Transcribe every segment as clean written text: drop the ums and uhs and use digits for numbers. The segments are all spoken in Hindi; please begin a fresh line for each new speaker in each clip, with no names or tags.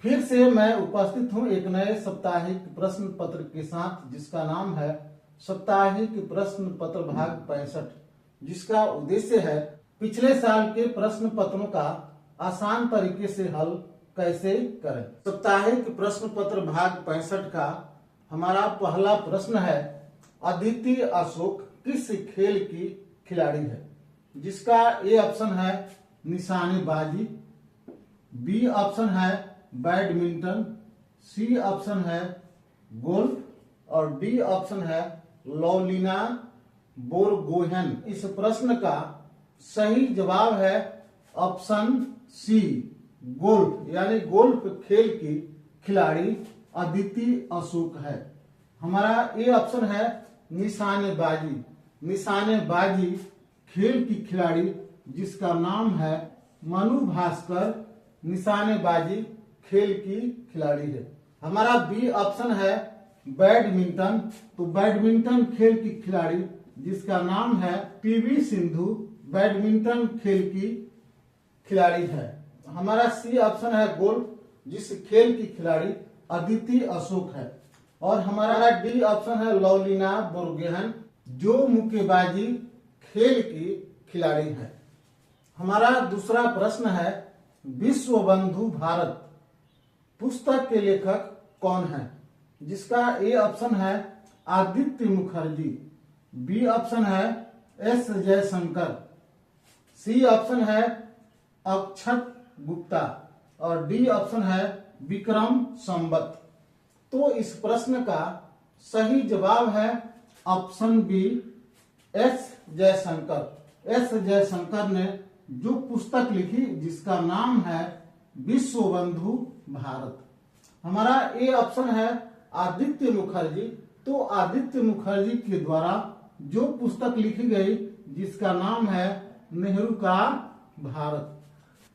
फिर से मैं उपस्थित हूं एक नए साप्ताहिक प्रश्न पत्र के साथ, जिसका नाम है साप्ताहिक प्रश्न पत्र भाग 65, जिसका उद्देश्य है पिछले साल के प्रश्न पत्रों का आसान तरीके से हल कैसे करें। साप्ताहिक प्रश्न पत्र भाग 65 का हमारा पहला प्रश्न है, अदिति अशोक किस खेल की खिलाड़ी है? जिसका ए ऑप्शन है निशानेबाजी, बी ऑप्शन है बैडमिंटन, सी ऑप्शन है गोल्फ और डी ऑप्शन है लवलीना बोरगोहेन। इस प्रश्न का सही जवाब है ऑप्शन सी, गोल्फ, यानी गोल्फ खेल की खिलाड़ी अदिति अशोक है। हमारा ए ऑप्शन है निशानेबाजी, निशानेबाजी खेल की खिलाड़ी जिसका नाम है मनु भास्कर निशानेबाजी खेल की खिलाड़ी है। हमारा बी ऑप्शन है बैडमिंटन, तो बैडमिंटन खेल की खिलाड़ी जिसका नाम है पीवी सिंधु बैडमिंटन खेल की खिलाड़ी है। हमारा सी ऑप्शन है गोल्फ, जिस खेल की खिलाड़ी अदिति अशोक है। और हमारा डी ऑप्शन है लवलीना बोरगोहेन, जो मुक्केबाजी खेल की खिलाड़ी है। हमारा दूसरा प्रश्न है, विश्व बंधु भारत पुस्तक के लेखक कौन है? जिसका ए ऑप्शन है आदित्य मुखर्जी, बी ऑप्शन है एस जयशंकर, सी ऑप्शन है अक्षत गुप्ता और डी ऑप्शन है विक्रम संवत। तो इस प्रश्न का सही जवाब है option B, S Jaishankar. S Jaishankar ने जो पुस्तक लिखी जिसका नाम है विश्व बंधु भारत। हमारा ए ऑप्शन है आदित्य मुखर्जी, तो आदित्य मुखर्जी के द्वारा जो पुस्तक लिखी गई जिसका नाम है नेहरू का भारत।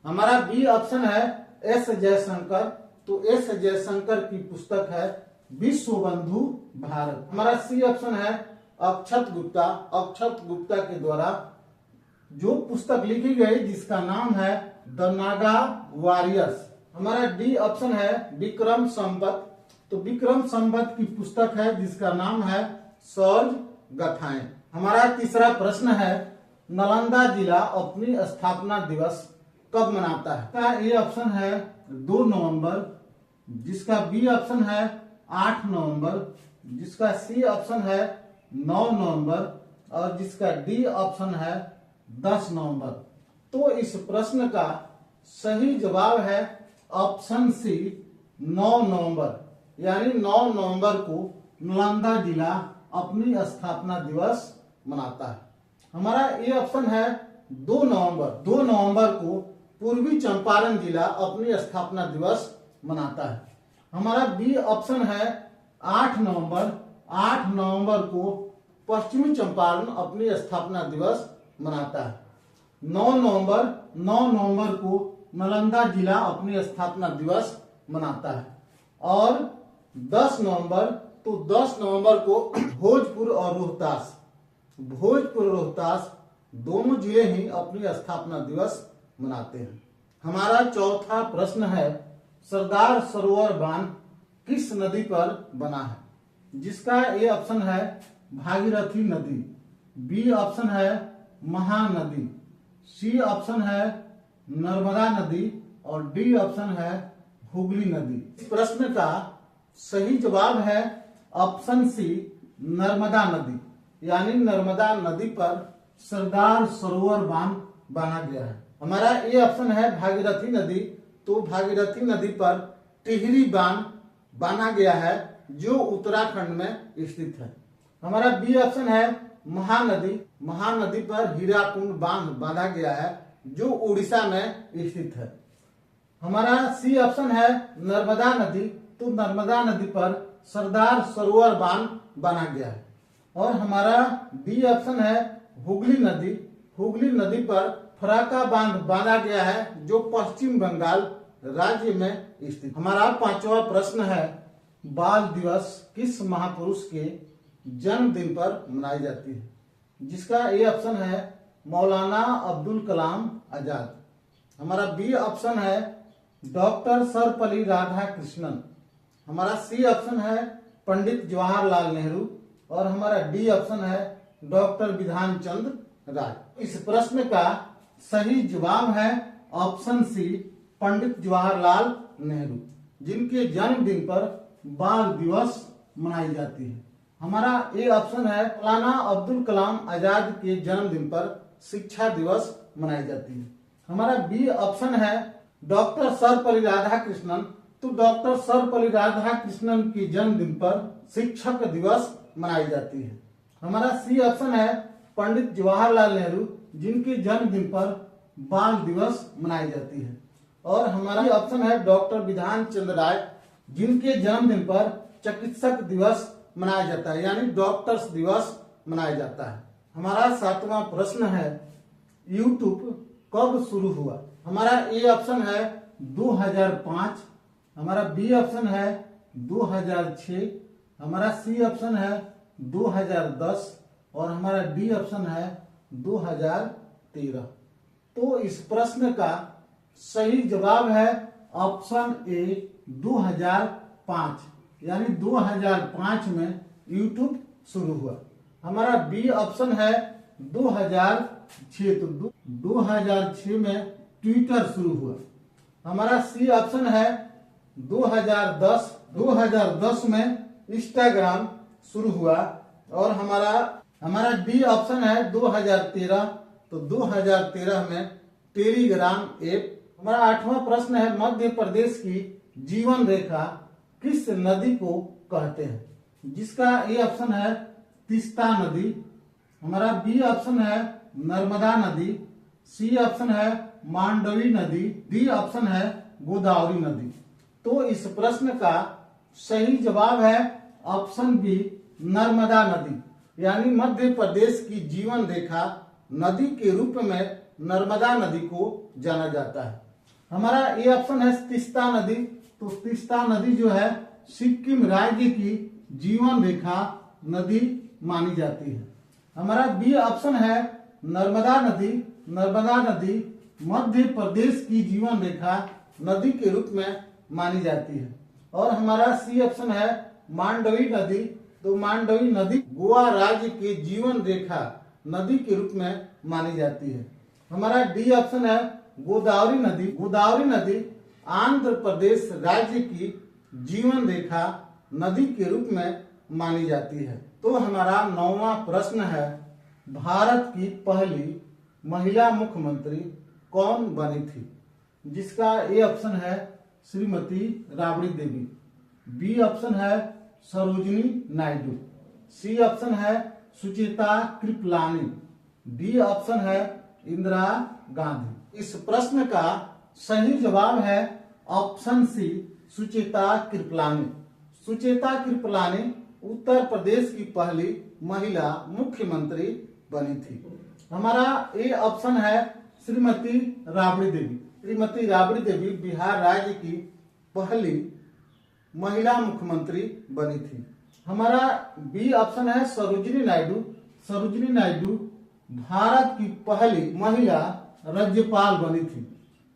हमारा बी ऑप्शन है एस जयशंकर, तो एस जयशंकर की पुस्तक है विश्व बंधु भारत। हमारा सी ऑप्शन है अक्षत गुप्ता, अक्षत गुप्ता के द्वारा जो पुस्तक लिखी गई जिसका नाम है द नागा वॉरियर्स। हमारा डी ऑप्शन है विक्रम संवत, तो विक्रम संवत की पुस्तक है जिसका नाम है शौर्य गाथाएं। हमारा तीसरा प्रश्न है, नालंदा जिला अपनी स्थापना दिवस कब मनाता है? का ए ऑप्शन है 2 नवंबर, जिसका बी ऑप्शन है 8 नवंबर, जिसका सी ऑप्शन है 9 नवंबर और जिसका डी ऑप्शन है 10 नवंबर। तो इस प्रश्न का सही जवाब है ऑप्शन सी, 9 नवंबर, यानी 9 नवंबर को नालंदा जिला अपनी स्थापना दिवस मनाता है। हमारा ए ऑप्शन है 2 नवंबर, 2 नवंबर को पूर्वी चंपारण जिला अपनी स्थापना दिवस मनाता है। हमारा बी ऑप्शन है 8 नवंबर, 8 नवंबर को पश्चिमी चंपारण अपनी स्थापना दिवस मनाता है। 9 नवंबर को नालंदा जिला अपनी स्थापना दिवस मनाता है। और 10 नवंबर, तो 10 नवंबर को भोजपुर और रोहतास दोनों जिले ही अपनी स्थापना दिवस मनाते हैं। हमारा चौथा प्रश्न है, सरदार सरोवर बांध किस नदी पर बना है? जिसका ए ऑप्शन है भागीरथी नदी, बी ऑप्शन है महानदी, सी ऑप्शन है नर्मदा नदी और डी ऑप्शन है हुगली नदी। इस प्रश्न का सही जवाब है ऑप्शन सी, नर्मदा नदी, यानी नर्मदा नदी पर सरदार सरोवर बांध बना गया है। हमारा ए ऑप्शन है भागीरथी नदी, तो भागीरथी नदी पर टिहरी बांध बना गया है जो उत्तराखंड में स्थित है। हमारा बी ऑप्शन है महानदी, महानदी पर हीराकुंड बांध बांधा गया है जो उड़ीसा में स्थित है। हमारा सी ऑप्शन है नर्मदा नदी, तो नर्मदा नदी पर सरदार सरोवर बांध बना गया है। और हमारा डी ऑप्शन है हुगली नदी, हुगली नदी पर फराका बांध बांधा गया है जो पश्चिम बंगाल राज्य में स्थित। हमारा पांचवा प्रश्न है, बाल दिवस किस महापुरुष के जन्मदिन पर मनाई जाती है? जिसका ए ऑप्शन है मौलाना अब्दुल कलाम आजाद। हमारा बी ऑप्शन है डॉक्टर सर्वपल्ली राधाकृष्णन। हमारा सी ऑप्शन है पंडित जवाहरलाल नेहरू और हमारा डी ऑप्शन है डॉक्टर विधान चंद्र राय। इस प्रश्न का सही जवाब है ऑप्शन सी पंडित जवाहरलाल नेहरू, जिनके जन्मदिन पर बाल दिवस मनाई जाती है। हमारा ए ऑप्शन है मौलाना अब्दुल कलाम आजाद के जन्मदिन पर शिक्षा दिवस मनाई जाती है। हमारा बी ऑप्शन है डॉक्टर सर्वपल्ली राधाकृष्णन, तो डॉक्टर सर्वपल्ली राधाकृष्णन के जन्मदिन पर शिक्षक दिवस मनाई जाती है। हमारा सी ऑप्शन है पंडित जवाहरलाल नेहरू, जिनके जन्मदिन पर बाल दिवस मनाई जाती है। और हमारा ऑप्शन है डॉक्टर विधान चंद्र राय, जिनके जन्मदिन पर चिकित्सक दिवस मनाया जाता है, यानी डॉक्टर्स दिवस मनाया जाता है। हमारा 7वां प्रश्न है यूट्यूब कब शुरू हुआ। हमारा ए ऑप्शन है 2005, हमारा बी ऑप्शन है 2006, हमारा सी ऑप्शन है 2010 और हमारा डी ऑप्शन है 2013। तो इस प्रश्न का सही जवाब है ऑप्शन ए 2005, यानी 2005 में यूट्यूब शुरू हुआ। हमारा बी ऑप्शन है 2006, तो 2006 में ट्विटर शुरू हुआ। हमारा सी ऑप्शन है 2010 में इंस्टाग्राम शुरू हुआ। और हमारा डी ऑप्शन है 2013, तो 2013 में टेलीग्राम ऐप। हमारा 8वां प्रश्न है मध्य प्रदेश की जीवन रेखा किस नदी को कहते हैं, जिसका ए ऑप्शन है तीस्ता नदी, हमारा बी ऑप्शन है नर्मदा नदी, सी ऑप्शन है मांडवी नदी, डी ऑप्शन है गोदावरी नदी। तो इस प्रश्न का सही जवाब है ऑप्शन बी नर्मदा नदी, यानी मध्य प्रदेश की जीवन रेखा नदी के रूप में नर्मदा नदी को जाना जाता है। हमारा ए ऑप्शन है तीस्ता नदी, तो तीस्ता नदी जो है सिक्किम राज्य की जीवन रेखा नदी मानी जाती है। हमारा बी ऑप्शन है नर्मदा नदी, नर्मदा नदी मध्य प्रदेश की जीवन रेखा नदी के रूप में मानी जाती है। और हमारा सी ऑप्शन है मांडवी नदी, तो मांडवी नदी गोवा राज्य के जीवन रेखा नदी के रूप में मानी जाती है। हमारा डी ऑप्शन है गोदावरी नदी, गोदावरी नदी आंध्र प्रदेश राज्य की जीवन रेखा नदी के रूप में मानी जाती है। तो हमारा 9वां प्रश्न है भारत की पहली महिला मुख्यमंत्री कौन बनी थी, जिसका ए ऑप्शन है श्रीमती राबड़ी देवी, बी ऑप्शन है सरोजिनी नायडू, सी ऑप्शन है सुचेता कृपलानी, डी ऑप्शन है इंदिरा गांधी। इस प्रश्न का सही जवाब है ऑप्शन सी सुचेता कृपलानी। सुचेता कृपलानी उत्तर प्रदेश की पहली महिला मुख्यमंत्री बनी थी। हमारा ए ऑप्शन है श्रीमती राबड़ी देवी। श्रीमती राबड़ी देवी बिहार राज्य की पहली महिला मुख्यमंत्री बनी थी। हमारा बी ऑप्शन है सरोजिनी नायडू। सरोजिनी नायडू भारत की पहली महिला राज्यपाल बनी थी।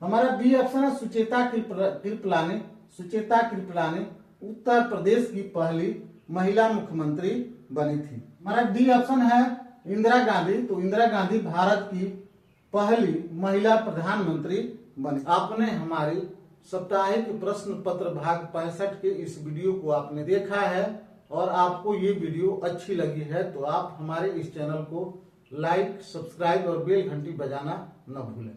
हमारा बी ऑप्शन है सुचेता कृपलानी। सुचेता कृपलानी उत्तर प्रदेश की पहली महिला मुख्यमंत्री बनी थी। हमारा डी ऑप्शन है इंदिरा गांधी। तो इंदिरा गांधी भारत की पहली महिला प्रधानमंत्री बनी। आपने हमारी साप्ताहिक प्रश्न पत्र भाग 65 के इस वीडियो को आपने देखा है और आपको ये वीडियो अच्छी लगी है तो आप हमारे इस चैनल को लाइक, सब्सक्राइब और बेल घंटी बजाना न भूलें।